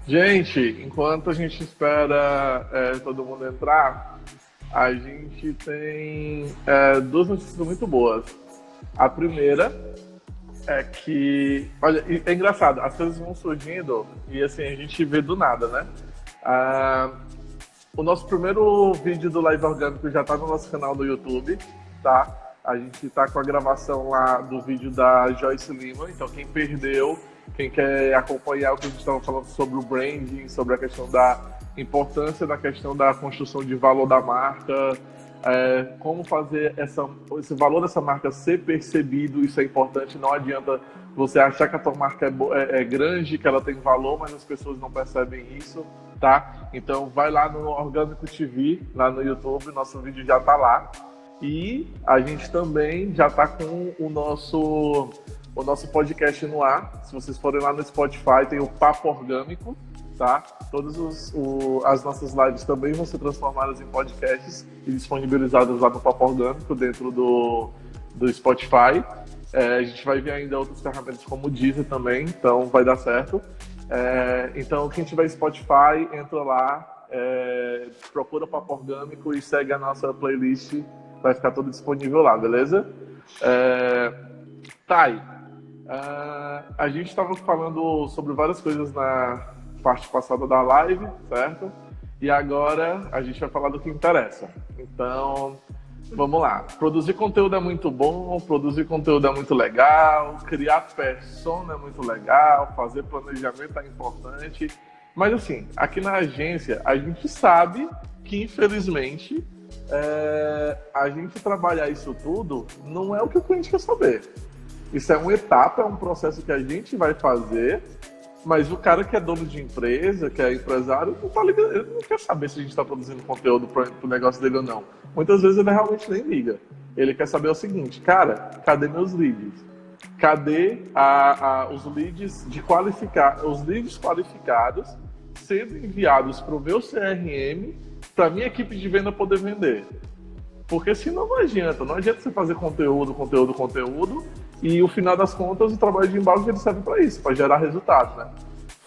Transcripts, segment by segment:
Gente, enquanto a gente espera todo mundo entrar, a gente tem duas notícias muito boas. A primeira é que, olha, é engraçado, as coisas vão surgindo e assim, a gente vê do nada, né? O nosso primeiro vídeo do Live Orgânico já tá no nosso canal do YouTube, tá? A gente tá com a gravação lá do vídeo da Joyce Lima, então quem perdeu, quem quer acompanhar o que a gente estava falando sobre o branding, sobre a questão da importância da questão da construção de valor da marca, como fazer esse valor dessa marca ser percebido, isso é importante. Não adianta você achar que a tua marca é grande, que ela tem valor, mas as pessoas não percebem isso, tá? Então vai lá no Orgânico TV, lá no YouTube, nosso vídeo já tá lá. E a gente também já tá com o nosso podcast no ar. Se vocês forem lá no Spotify, tem o Papo Orgânico, tá? Todas as nossas lives também vão ser transformadas em podcasts e disponibilizadas lá no Papo Orgânico, dentro do Spotify. A gente vai ver ainda outras ferramentas como o Deezer também, então vai dar certo. Então, quem tiver Spotify, entra lá, procura o Papo Orgânico e segue a nossa playlist, vai ficar tudo disponível lá, beleza? Thay, a gente estava falando sobre várias coisas na parte passada da live, certo? E agora a gente vai falar do que interessa. Então, vamos lá. Produzir conteúdo é muito bom, produzir conteúdo é muito legal, criar persona é muito legal, fazer planejamento é importante. Mas assim, aqui na agência, a gente sabe que, infelizmente, a gente trabalhar isso tudo não é o que o cliente quer saber. Isso é uma etapa, é um processo que a gente vai fazer, mas o cara que é dono de empresa, que é empresário, não tá ligando, ele não quer saber se a gente está produzindo conteúdo para o negócio dele ou não. Muitas vezes ele realmente nem liga. Ele quer saber o seguinte: cara, cadê meus leads? Cadê os leads os leads qualificados sendo enviados para o meu CRM para minha equipe de venda poder vender? Porque senão não adianta você fazer conteúdo, e o final das contas o trabalho de inbound ele serve para isso, para gerar resultados, né?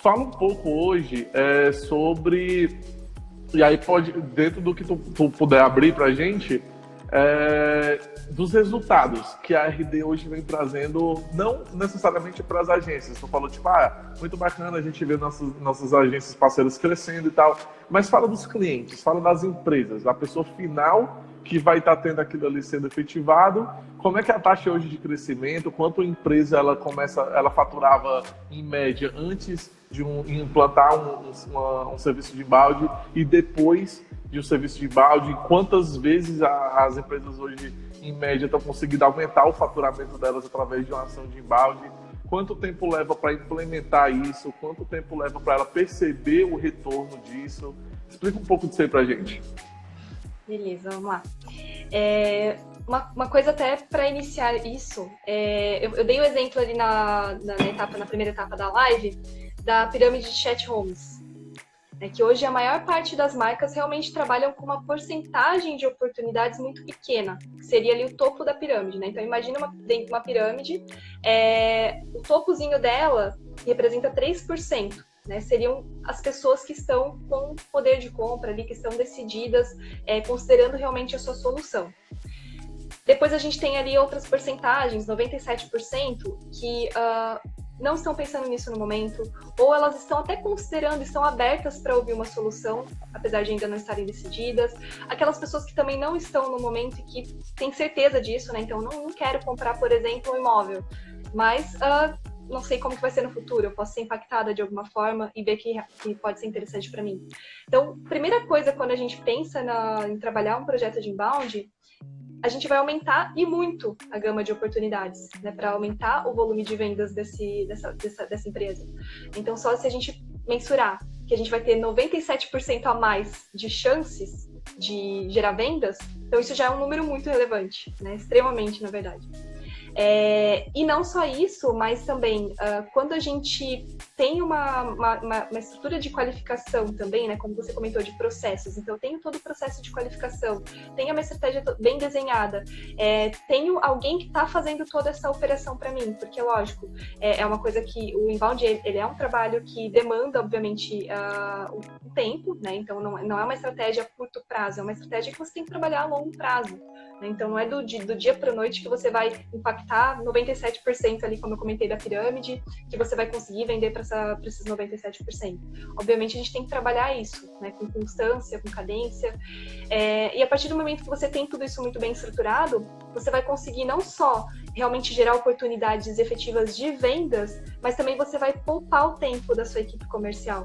Fala um pouco hoje sobre, e aí pode, dentro do que tu puder abrir pra gente, dos resultados que a RD hoje vem trazendo, não necessariamente para as agências. Tu falou, tipo, muito bacana a gente ver nossas agências parceiras crescendo e tal, mas fala dos clientes, fala das empresas, da pessoa final que vai estar tendo aquilo ali sendo efetivado. Como é que é a taxa hoje de crescimento? Quanto a empresa ela faturava em média antes de implantar um serviço de inbound e depois de um serviço de inbound? Quantas vezes as empresas hoje, em média, estão conseguindo aumentar o faturamento delas através de uma ação de inbound? Quanto tempo leva para implementar isso? Quanto tempo leva para ela perceber o retorno disso? Explica um pouco disso aí para a gente. Beleza, vamos lá. Uma coisa até para iniciar isso, eu dei o exemplo ali na primeira etapa da live, da pirâmide de chat homes. Que hoje a maior parte das marcas realmente trabalham com uma porcentagem de oportunidades muito pequena, que seria ali o topo da pirâmide, né? Então imagina dentro de uma pirâmide, o topozinho dela representa 3%. Né, seriam as pessoas que estão com poder de compra ali, que estão decididas, considerando realmente a sua solução. Depois a gente tem ali outras porcentagens, 97%, que não estão pensando nisso no momento, ou elas estão até considerando, estão abertas para ouvir uma solução, apesar de ainda não estarem decididas. Aquelas pessoas que também não estão no momento e que têm certeza disso, né? Então não quero comprar, por exemplo, um imóvel, mas não sei como que vai ser no futuro, eu posso ser impactada de alguma forma e ver que pode ser interessante para mim. Então, primeira coisa, quando a gente pensa em trabalhar um projeto de inbound, a gente vai aumentar e muito a gama de oportunidades, né, para aumentar o volume de vendas dessa empresa. Então, só se a gente mensurar que a gente vai ter 97% a mais de chances de gerar vendas, então isso já é um número muito relevante, né, extremamente, na verdade. E não só isso, mas também quando a gente tem uma estrutura de qualificação também, né, como você comentou, de processos, então eu tenho todo o processo de qualificação, tenho uma estratégia bem desenhada, tenho alguém que está fazendo toda essa operação para mim, porque lógico, é uma coisa que o inbound, ele é um trabalho que demanda, obviamente, um tempo, né, então não é uma estratégia a curto prazo, é uma estratégia que você tem que trabalhar a longo prazo, né, então não é do dia para a noite que você vai impactar 97% ali, como eu comentei, da pirâmide, que você vai conseguir vender para esses 97%. Obviamente, a gente tem que trabalhar isso, né, com constância, com cadência, e a partir do momento que você tem tudo isso muito bem estruturado, você vai conseguir não só realmente gerar oportunidades efetivas de vendas, mas também você vai poupar o tempo da sua equipe comercial.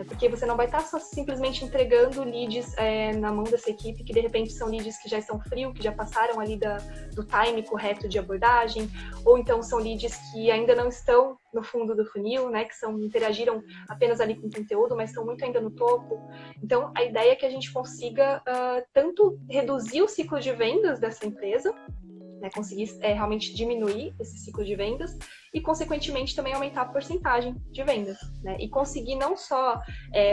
Porque você não vai estar só simplesmente entregando leads na mão dessa equipe, que de repente são leads que já estão frios, que já passaram ali do time correto de abordagem, ou então são leads que ainda não estão no fundo do funil, né, que interagiram apenas ali com o conteúdo, mas estão muito ainda no topo. Então, a ideia é que a gente consiga tanto reduzir o ciclo de vendas dessa empresa, né, conseguir realmente diminuir esse ciclo de vendas e, consequentemente, também aumentar a porcentagem de vendas, né, e conseguir não só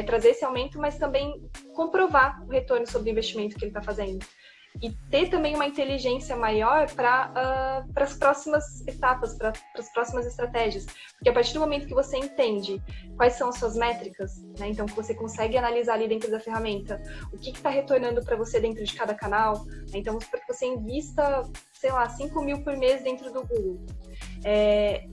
trazer esse aumento, mas também comprovar o retorno sobre o investimento que ele está fazendo. E ter também uma inteligência maior para as próximas etapas, para as próximas estratégias. Porque a partir do momento que você entende quais são as suas métricas, né, então que você consegue analisar ali dentro da ferramenta o que está retornando para você dentro de cada canal, né, então para que você invista, sei lá, 5 mil por mês dentro do Google.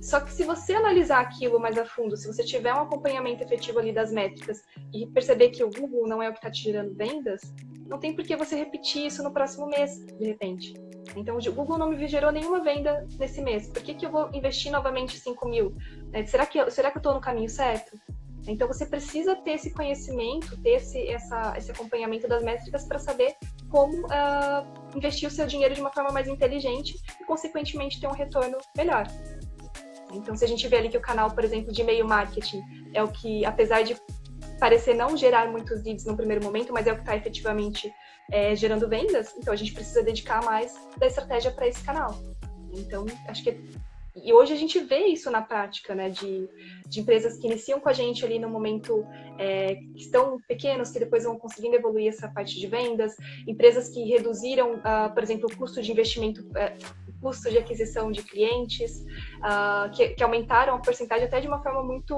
Só que se você analisar aquilo mais a fundo, se você tiver um acompanhamento efetivo ali das métricas e perceber que o Google não é o que está te gerando vendas, não tem por que você repetir isso no próximo mês, de repente. Então, o Google não me gerou nenhuma venda nesse mês. Por que eu vou investir novamente 5 mil? Será que eu estou no caminho certo? Então, você precisa ter esse conhecimento, ter esse acompanhamento das métricas para saber como investir o seu dinheiro de uma forma mais inteligente e, consequentemente, ter um retorno melhor. Então, se a gente vê ali que o canal, por exemplo, de e-mail marketing é o que, apesar de parecer não gerar muitos leads no primeiro momento, mas é o que está efetivamente gerando vendas, então a gente precisa dedicar mais da estratégia para esse canal. Então, acho que... E hoje a gente vê isso na prática, né, de empresas que iniciam com a gente ali no momento que estão pequenos, que depois vão conseguindo evoluir essa parte de vendas, empresas que reduziram, por exemplo, o custo de investimento, custo de aquisição de clientes, que aumentaram a porcentagem até de uma forma muito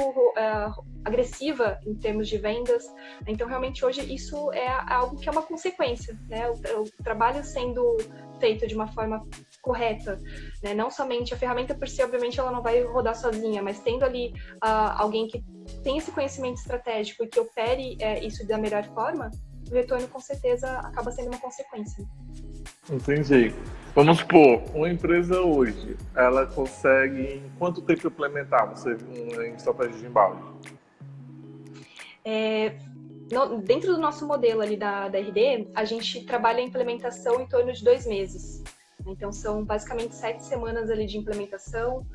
agressiva em termos de vendas. Então, realmente, hoje isso é algo que é uma consequência, né, o trabalho sendo feito de uma forma correta, né? Não somente a ferramenta por si, obviamente, ela não vai rodar sozinha, mas tendo ali alguém que tem esse conhecimento estratégico e que opere isso da melhor forma, o retorno, com certeza, acaba sendo uma consequência. Entendi. Vamos supor, uma empresa hoje, ela consegue, em quanto tempo implementar uma estratégia de inbound? Dentro do nosso modelo ali da RD, a gente trabalha a implementação em torno de 2 meses. Então, são basicamente 7 semanas ali de implementação,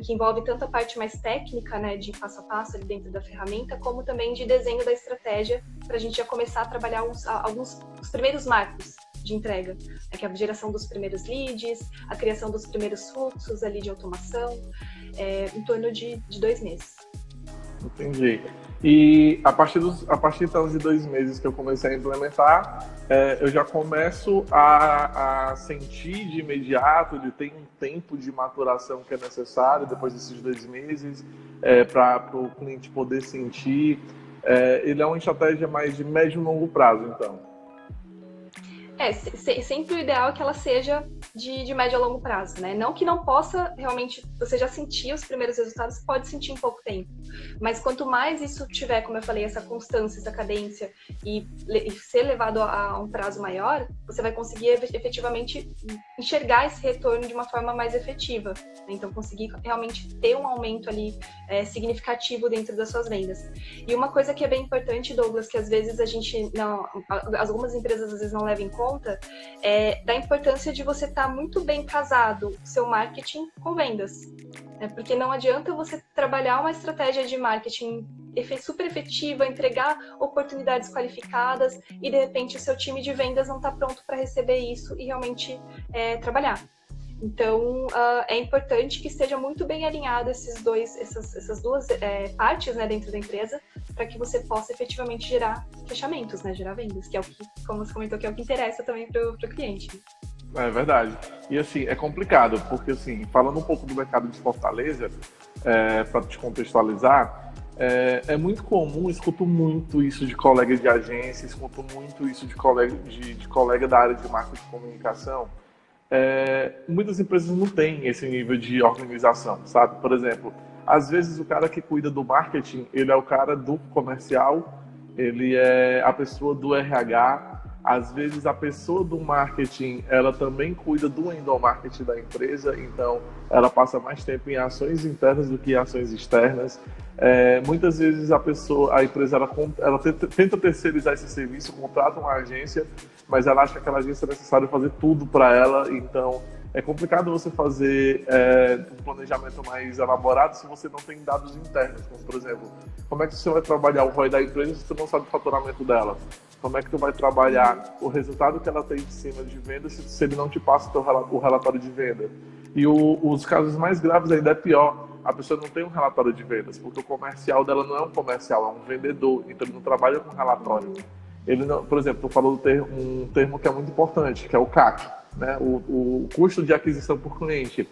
que envolve tanto a parte mais técnica, né, de passo a passo ali dentro da ferramenta, como também de desenho da estratégia, para a gente já começar a trabalhar os primeiros marcos de entrega, né, que é a geração dos primeiros leads, a criação dos primeiros fluxos ali de automação, em torno de 2 meses. Entendi. E a partir então de 2 meses que eu comecei a implementar, eu já começo a sentir de imediato, de ter um tempo de maturação que é necessário depois desses 2 meses, para o cliente poder sentir. Ele é uma estratégia mais de médio e longo prazo, então. Sempre o ideal é que ela seja de médio a longo prazo, né? Não que não possa realmente, você já sentir os primeiros resultados, pode sentir em pouco tempo. Mas quanto mais isso tiver, como eu falei, essa constância, essa cadência e ser levado a um prazo maior, você vai conseguir efetivamente enxergar esse retorno de uma forma mais efetiva. Né? Então, conseguir realmente ter um aumento ali significativo dentro das suas vendas. E uma coisa que é bem importante, Douglas, que às vezes algumas empresas às vezes não levam em conta, da importância de você estar muito bem casado seu marketing com vendas. Porque não adianta você trabalhar uma estratégia de marketing super efetiva, entregar oportunidades qualificadas e, de repente, o seu time de vendas não está pronto para receber isso e realmente trabalhar. Então, é importante que esteja muito bem alinhado essas duas partes, né, dentro da empresa, para que você possa efetivamente gerar fechamentos, né, gerar vendas, que é o que, como você comentou, que é o que interessa também para o cliente. É verdade. E assim, é complicado, porque assim, falando um pouco do mercado de Fortaleza, para te contextualizar, é muito comum, escuto muito isso de colega de agência, escuto muito isso de colega da área de marketing e comunicação. Muitas empresas não têm esse nível de organização, sabe? Por exemplo, às vezes o cara que cuida do marketing, ele é o cara do comercial, ele é a pessoa do RH, às vezes a pessoa do marketing, ela também cuida do endomarketing da empresa, então ela passa mais tempo em ações internas do que em ações externas. Muitas vezes a empresa ela tenta terceirizar esse serviço, contrata uma agência, mas ela acha que aquela agência é necessário fazer tudo para ela, então é complicado você fazer um planejamento mais elaborado se você não tem dados internos, como por exemplo, como é que você vai trabalhar o ROI da empresa se você não sabe o faturamento dela? Como é que tu vai trabalhar o resultado que ela tem de cima de venda se ele não te passa o relatório de venda? E os casos mais graves ainda é pior. A pessoa não tem um relatório de vendas, porque o comercial dela não é um comercial, é um vendedor, então ele não trabalha com relatório. Ele não, por exemplo, tu falou um termo que é muito importante, que é o CAC, né? O custo de aquisição por cliente.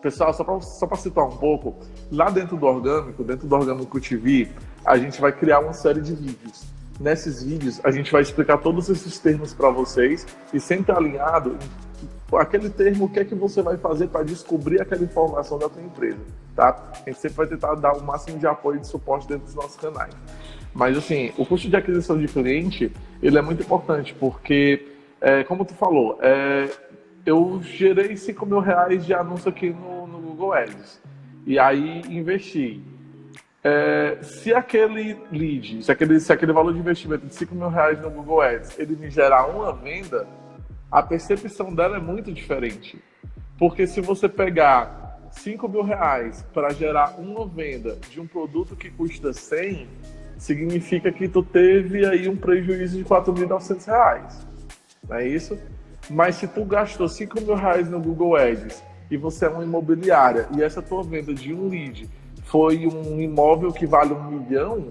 Pessoal, só para citar um pouco, lá dentro do Orgânico TV, a gente vai criar uma série de vídeos. Nesses vídeos, a gente vai explicar todos esses termos para vocês e sempre alinhado aquele termo, o que é que você vai fazer para descobrir aquela informação da tua empresa, tá? A gente sempre vai tentar dar o máximo de apoio e de suporte dentro dos nossos canais. Mas, assim, o custo de aquisição de cliente, ele é muito importante, porque, como tu falou, eu gerei R$5.000 de anúncio aqui no Google Ads, e aí investi. Se aquele lead, se aquele valor de investimento de R$5.000 no Google Ads, ele me gerar uma venda, a percepção dela é muito diferente. Porque se você pegar R$5.000 para gerar uma venda de um produto que custa 100, significa que tu teve aí um prejuízo de R$4.900. Não é isso? Mas se tu gastou R$5.000 no Google Ads e você é uma imobiliária e essa tua venda de um lead foi um imóvel que vale R$1 milhão,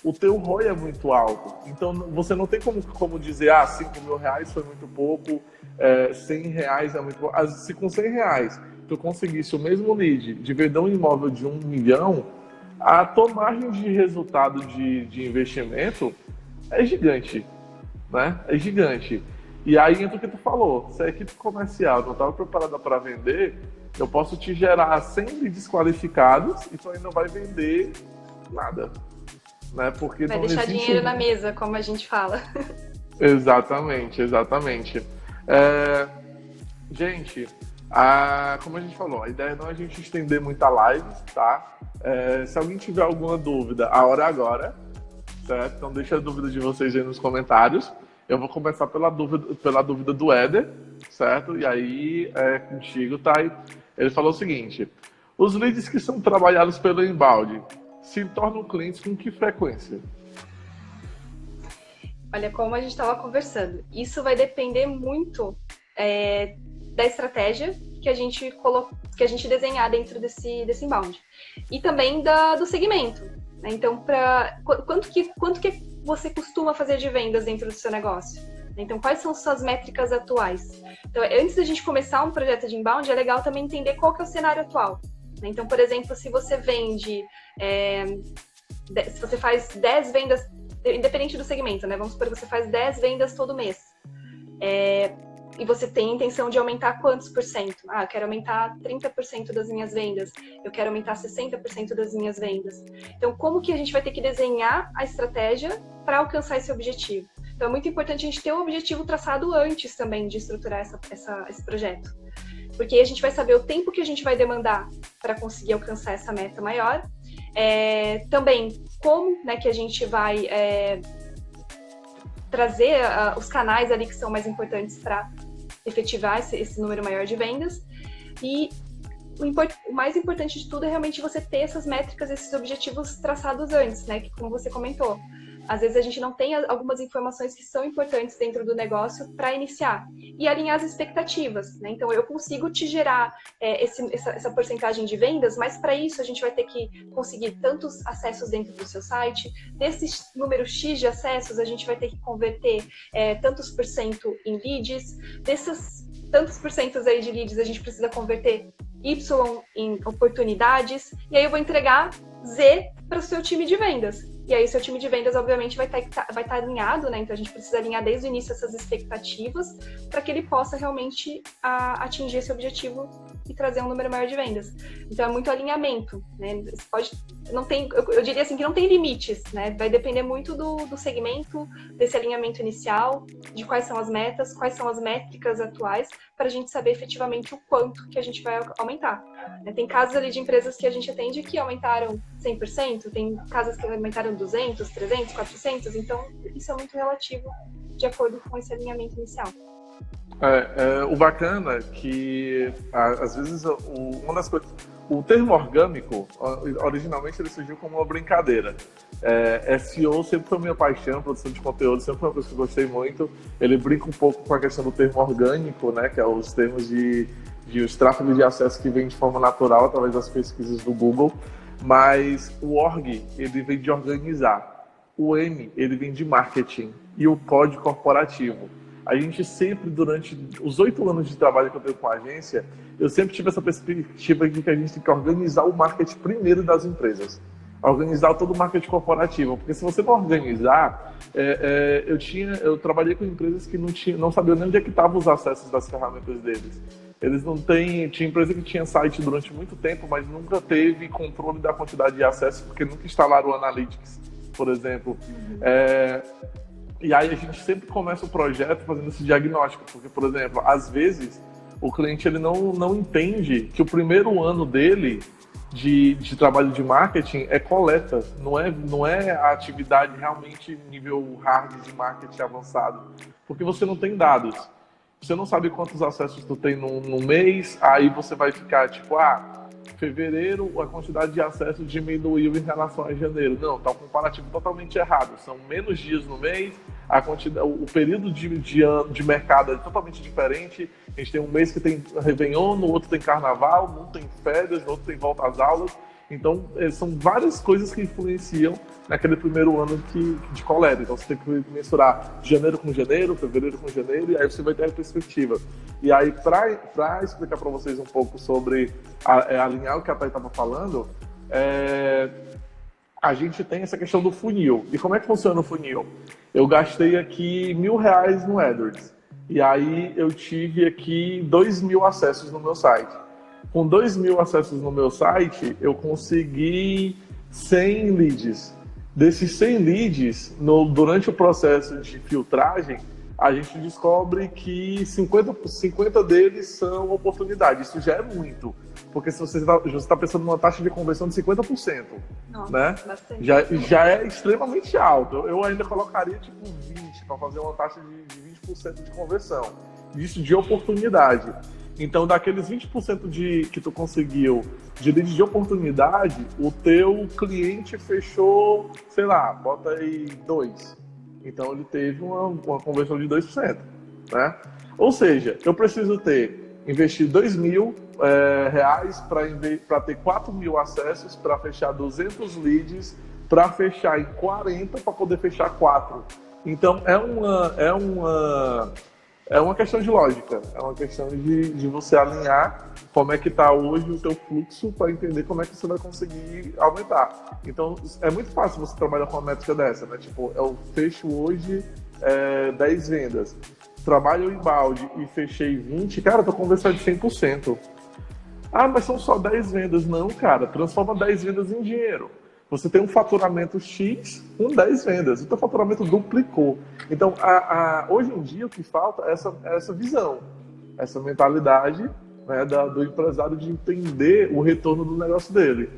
o teu ROI é muito alto. Então, você não tem como dizer, R$5.000 foi muito pouco, R$100 é muito pouco. Se com R$100 tu conseguisse o mesmo lead de vender um imóvel de R$1 milhão, a tua margem de resultado de investimento é gigante, né? É gigante. E aí entra o que tu falou, se a equipe comercial não estava preparada para vender, eu posso te gerar 100 leads qualificados e tu ainda não vai vender nada. Né? Porque vai deixar dinheiro na mesa, como a gente fala. Exatamente. Gente, como a gente falou, a ideia não é a gente estender muito a live, tá? Se alguém tiver alguma dúvida, a hora é agora, certo? Então deixa a dúvida de vocês aí nos comentários. Eu vou começar pela dúvida do Éder, certo? E aí contigo, tá? Ele falou o seguinte: os leads que são trabalhados pelo inbound se tornam clientes com que frequência? Olha, como a gente estava conversando, isso vai depender muito da estratégia que a gente desenhar dentro desse inbound. E também do segmento. Né? Então, quanto que você costuma fazer de vendas dentro do seu negócio? Então, quais são suas métricas atuais? Então, antes da gente começar um projeto de inbound, é legal também entender qual que é o cenário atual. Então, por exemplo, se você vende, se você faz 10 vendas, independente do segmento, né? Vamos supor que você faz 10 vendas todo mês. E você tem a intenção de aumentar quantos por cento? Eu quero aumentar 30% das minhas vendas. Eu quero aumentar 60% das minhas vendas. Então, como que a gente vai ter que desenhar a estratégia para alcançar esse objetivo? Então, é muito importante a gente ter um objetivo traçado antes também de estruturar esse projeto. Porque a gente vai saber o tempo que a gente vai demandar para conseguir alcançar essa meta maior. Também, como, né, que a gente vai trazer os canais ali que são mais importantes para efetivar esse número maior de vendas. E o mais importante de tudo é realmente você ter essas métricas, esses objetivos traçados antes, né? Que, como você comentou, Às vezes a gente não tem algumas informações que são importantes dentro do negócio para iniciar. E alinhar as expectativas, né? Então, eu consigo te gerar essa porcentagem de vendas, mas para isso a gente vai ter que conseguir tantos acessos dentro do seu site. Desses número X de acessos, a gente vai ter que converter tantos por cento em leads. Desses tantos por centos aí de leads, a gente precisa converter Y em oportunidades. E aí eu vou entregar Z para o seu time de vendas. E aí, seu time de vendas, obviamente, vai estar alinhado, né? Então, a gente precisa alinhar desde o início essas expectativas para que ele possa realmente atingir esse objetivo e trazer um número maior de vendas. Então, é muito alinhamento, né? Eu diria assim que não tem limites, né? Vai depender muito do segmento, desse alinhamento inicial, de quais são as metas, quais são as métricas atuais, para a gente saber efetivamente o quanto que a gente vai aumentar. Tem casos ali de empresas que a gente atende que aumentaram 100%, tem casos que aumentaram 200, 300, 400, então isso é muito relativo de acordo com esse alinhamento inicial. O bacana é que, às vezes, uma das coisas... O termo orgânico, originalmente, ele surgiu como uma brincadeira. SEO sempre foi minha paixão, produção de conteúdo sempre foi uma coisa que eu gostei muito. Ele brinca um pouco com a questão do termo orgânico, né, que é os termos de os tráfegos de acesso que vêm de forma natural através das pesquisas do Google. Mas o org, ele vem de organizar. O M, ele vem de marketing. E o código corporativo. A gente sempre, durante os 8 anos de trabalho que eu tenho com a agência, eu sempre tive essa perspectiva de que a gente tem que organizar o marketing primeiro das empresas. Organizar todo o marketing corporativo. Porque se você não organizar... Eu trabalhei com empresas que não sabiam nem onde é que estavam os acessos das ferramentas deles. Eles não têm... Tinha empresa que tinha site durante muito tempo, mas nunca teve controle da quantidade de acessos, porque nunca instalaram o Analytics, por exemplo. E aí a gente sempre começa o projeto fazendo esse diagnóstico, porque, por exemplo, às vezes o cliente ele não entende que o primeiro ano dele de trabalho de marketing é coleta, não é a atividade realmente nível hard de marketing avançado, porque você não tem dados. Você não sabe quantos acessos tu tem no mês, aí você vai ficar tipo, fevereiro a quantidade de acessos diminuiu em relação a janeiro. Não, tá um comparativo totalmente errado. São menos dias no mês, o período de mercado é totalmente diferente. A gente tem um mês que tem Réveillon, no outro tem Carnaval, no outro tem férias, no outro tem volta às aulas. Então, são várias coisas que influenciam naquele primeiro ano de coleta. Então, você tem que mensurar janeiro com janeiro, fevereiro com janeiro, e aí você vai ter a perspectiva. E aí, para explicar para vocês um pouco sobre alinhar o que a Thay estava falando, a gente tem essa questão do funil. E como é que funciona o funil? Eu gastei aqui R$1.000 no AdWords. E aí, eu tive aqui 2.000 acessos no meu site. Com 2.000 acessos no meu site, eu consegui 100 leads. Desses 100 leads, durante o processo de filtragem, a gente descobre que 50 deles são oportunidades. Isso já é muito, porque se você está pensando numa taxa de conversão de 50%, nossa, né? Já é extremamente alto. Eu ainda colocaria tipo 20% para fazer uma taxa de 20% de conversão. Isso de oportunidade. Então, daqueles 20% que tu conseguiu de lead de oportunidade, o teu cliente fechou, sei lá, bota aí 2. Então, ele teve uma conversão de 2%, né? Ou seja, eu preciso investir R$2.000 para ter 4.000 acessos, para fechar 200 leads, para fechar em 40, para poder fechar 4. Então, é uma questão de lógica, é uma questão de você alinhar como é que está hoje o teu fluxo para entender como é que você vai conseguir aumentar. Então, é muito fácil você trabalhar com uma métrica dessa, né? Tipo, eu fecho hoje 10 vendas, trabalho em balde e fechei 20, cara, eu tô conversando de 100%. Mas são só 10 vendas. Não, cara, transforma 10 vendas em dinheiro. Você tem um faturamento X com 10 vendas. O teu faturamento duplicou. Então, hoje em dia, o que falta é essa visão, essa mentalidade, né, do empresário de entender o retorno do negócio dele.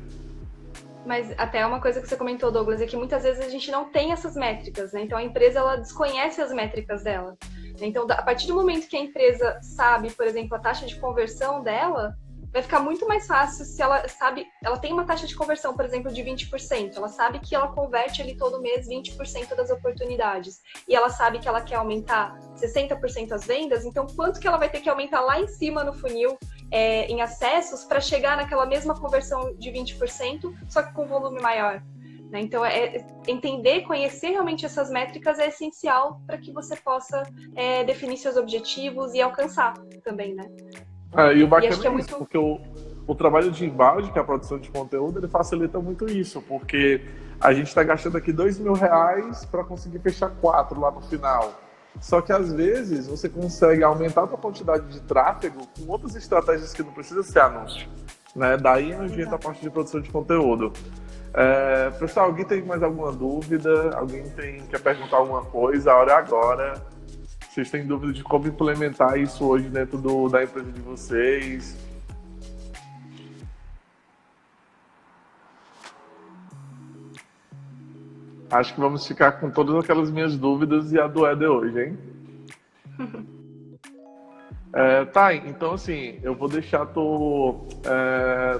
Mas até uma coisa que você comentou, Douglas, é que muitas vezes a gente não tem essas métricas, né? Então, a empresa ela desconhece as métricas dela. Então, a partir do momento que a empresa sabe, por exemplo, a taxa de conversão dela, vai ficar muito mais fácil se ela sabe, ela tem uma taxa de conversão, por exemplo, de 20%, ela sabe que ela converte ali todo mês 20% das oportunidades, e ela sabe que ela quer aumentar 60% as vendas, então quanto que ela vai ter que aumentar lá em cima no funil, em acessos, para chegar naquela mesma conversão de 20%, só que com volume maior? Né? Então, entender, conhecer realmente essas métricas é essencial para que você possa definir seus objetivos e alcançar também, né? E o E acho bacana que é é isso, muito... porque o trabalho de embalde, que é a produção de conteúdo, ele facilita muito isso, porque a gente está gastando aqui R$ 2.000 para conseguir fechar 4 lá no final. Só que às vezes você consegue aumentar a sua quantidade de tráfego com outras estratégias que não precisa ser anúncio. Né? Daí a gente a parte de produção de conteúdo. Pessoal, alguém tem mais alguma dúvida? Alguém quer perguntar alguma coisa? A hora é agora. Vocês têm dúvida de como implementar isso hoje dentro da empresa de vocês? Acho que vamos ficar com todas aquelas minhas dúvidas e a do Éder hoje, hein? Tá, então assim, eu vou deixar tu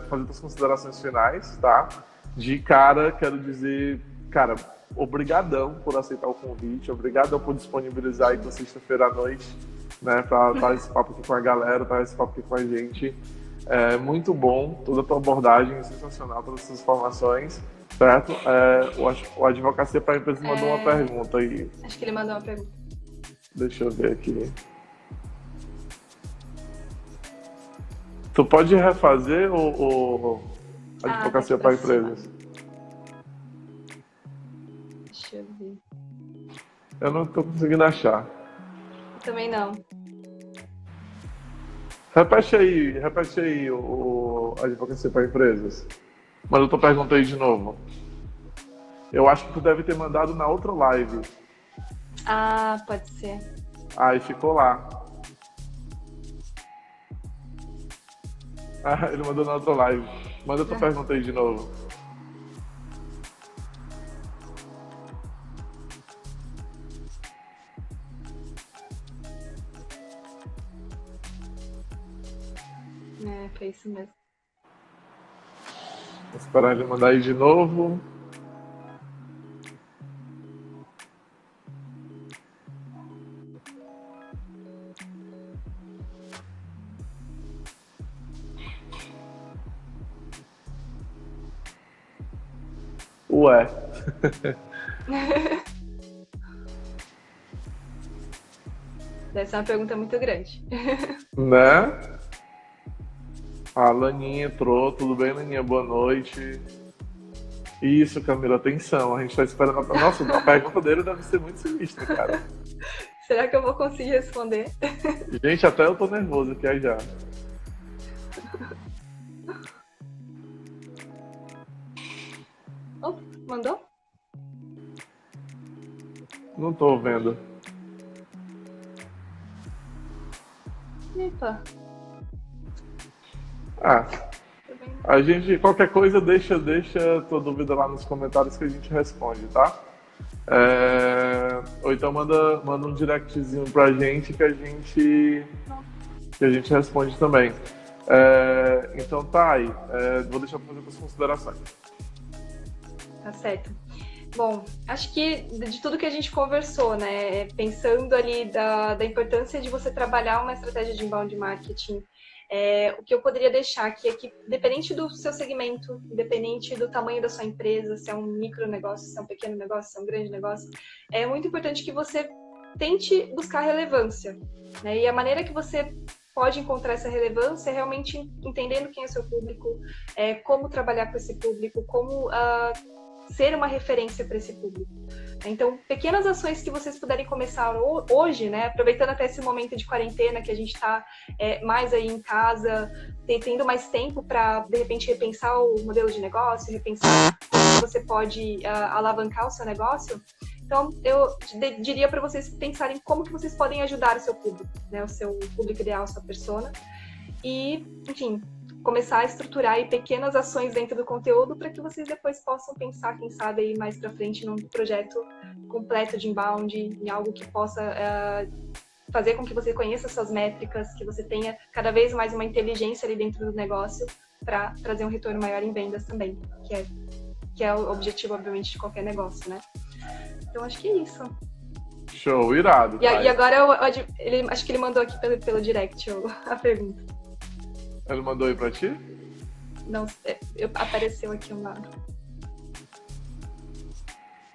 fazer as considerações finais, tá? De cara, quero dizer, cara, obrigadão por aceitar o convite, obrigadão por disponibilizar aí tua sexta-feira à noite, né, pra estar esse papo aqui com a galera, estar esse papo aqui com a gente. Muito bom, toda a tua abordagem, sensacional, todas essas informações, certo? O Advocacia para a Empresa mandou uma pergunta aí. Acho que ele mandou uma pergunta. Deixa eu ver aqui. Tu pode refazer o Advocacia para Empresas? Deixa eu ver. Eu não tô conseguindo achar. Também não. Repete aí o Advocacia para Empresas. Manda tua pergunta aí de novo. Eu acho que tu deve ter mandado na outra live. Ah, pode ser. Aí ficou lá. Ele mandou na outra live. Manda tua pergunta aí de novo. Foi isso mesmo. Vou esperar ele mandar aí de novo. Ué. Deve ser uma pergunta muito grande. Né? A Laninha entrou. Tudo bem, Laninha? Boa noite. Isso, Camila, atenção. A gente tá esperando. Nossa, a pergunta dele deve ser muito sinistra, cara. Será que eu vou conseguir responder? Gente, até eu tô nervoso aqui já. Oh, mandou? Não tô vendo. Epa. A gente, qualquer coisa, deixa tua dúvida lá nos comentários que a gente responde, tá? Ou então manda um directzinho pra gente que a gente responde também. Então tá aí. Vou deixar pra fazer as considerações. Tá certo. Bom, acho que de tudo que a gente conversou, né, pensando ali da importância de você trabalhar uma estratégia de inbound marketing, o que eu poderia deixar aqui é que, independente do seu segmento, independente do tamanho da sua empresa, se é um micro negócio, se é um pequeno negócio, se é um grande negócio, é muito importante que você tente buscar relevância, né? E a maneira que você pode encontrar essa relevância é realmente entendendo quem é seu público, como trabalhar com esse público, como ser uma referência para esse público. Então, pequenas ações que vocês puderem começar hoje, né, aproveitando até esse momento de quarentena que a gente está mais aí em casa, tendo mais tempo para, de repente, repensar o modelo de negócio, repensar como você pode alavancar o seu negócio. Então, eu diria para vocês pensarem como que vocês podem ajudar o seu público, né, o seu público ideal, a sua persona. E, enfim, começar a estruturar aí pequenas ações dentro do conteúdo para que vocês depois possam pensar, quem sabe, aí mais para frente num projeto completo de inbound, em algo que possa fazer com que você conheça suas métricas, que você tenha cada vez mais uma inteligência ali dentro do negócio para trazer um retorno maior em vendas também, que é o objetivo, obviamente, de qualquer negócio, né? Então, acho que é isso. Show, irado. E agora, acho que ele mandou aqui pelo direct a pergunta. Ele mandou aí pra ti? Não, apareceu aqui uma...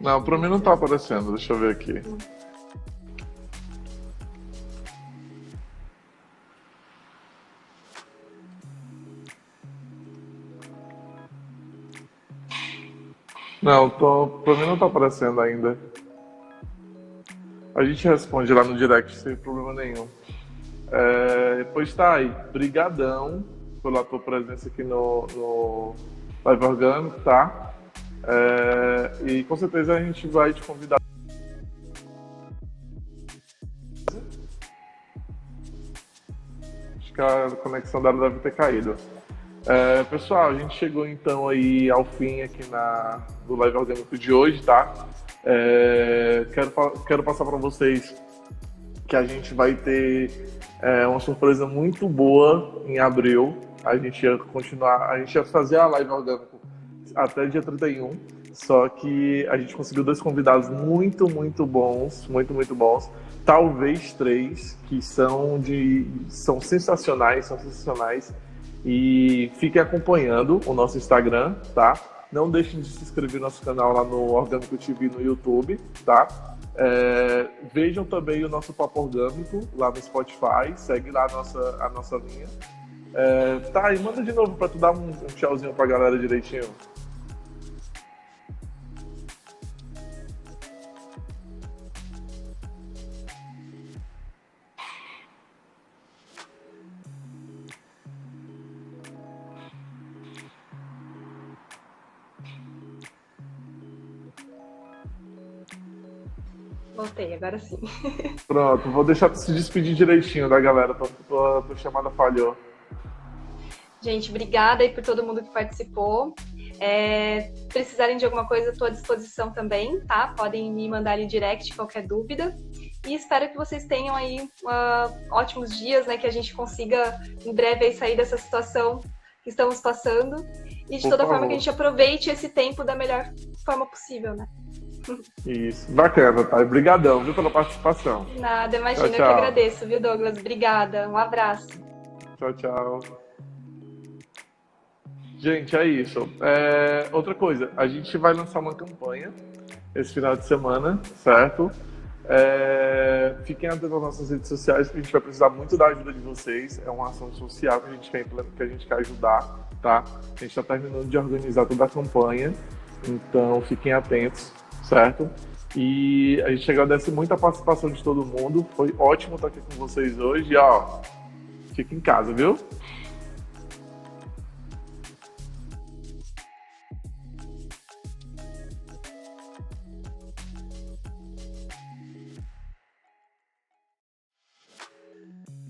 Não, pra mim não tá aparecendo. Deixa eu ver aqui. Não, pra mim não tá aparecendo ainda. A gente responde lá no direct sem problema nenhum. Pois tá aí. Brigadão pela tua presença aqui no Live Orgânico, tá? E com certeza a gente vai te convidar. Acho que a conexão dela deve ter caído. Pessoal, a gente chegou então aí ao fim aqui do Live Orgânico de hoje, tá? Quero passar para vocês que a gente vai ter uma surpresa muito boa em abril. A gente ia fazer a Live Orgânico até dia 31, só que a gente conseguiu 2 convidados muito bons, muito bons, talvez 3, que são sensacionais, e fiquem acompanhando o nosso Instagram, tá? Não deixem de se inscrever no nosso canal lá no Orgânico TV no YouTube, tá? Vejam também o nosso Papo Orgânico lá no Spotify, segue lá a nossa linha. Tá, e manda de novo pra tu dar um tchauzinho pra galera direitinho. Voltei, agora sim. Pronto, vou deixar tu se despedir direitinho da galera, tua chamada falhou. Gente, obrigada aí por todo mundo que participou. Precisarem de alguma coisa, estou à disposição também, tá? Podem me mandar em direct qualquer dúvida. E espero que vocês tenham aí ótimos dias, né? Que a gente consiga em breve aí sair dessa situação que estamos passando. E de toda forma que a gente aproveite esse tempo da melhor forma possível, né? Isso, bacana, tá? Obrigadão, viu, pela participação. Nada, imagina, tchau. Eu que agradeço, viu, Douglas? Obrigada, um abraço. Tchau. Gente, é isso. Outra coisa, a gente vai lançar uma campanha esse final de semana, certo? Fiquem atentos às nossas redes sociais, porque a gente vai precisar muito da ajuda de vocês. É uma ação social que a gente quer ajudar, tá? A gente está terminando de organizar toda a campanha, então fiquem atentos, certo? E a gente agradece muito a participação de todo mundo. Foi ótimo estar aqui com vocês hoje. E, ó, fica em casa, viu?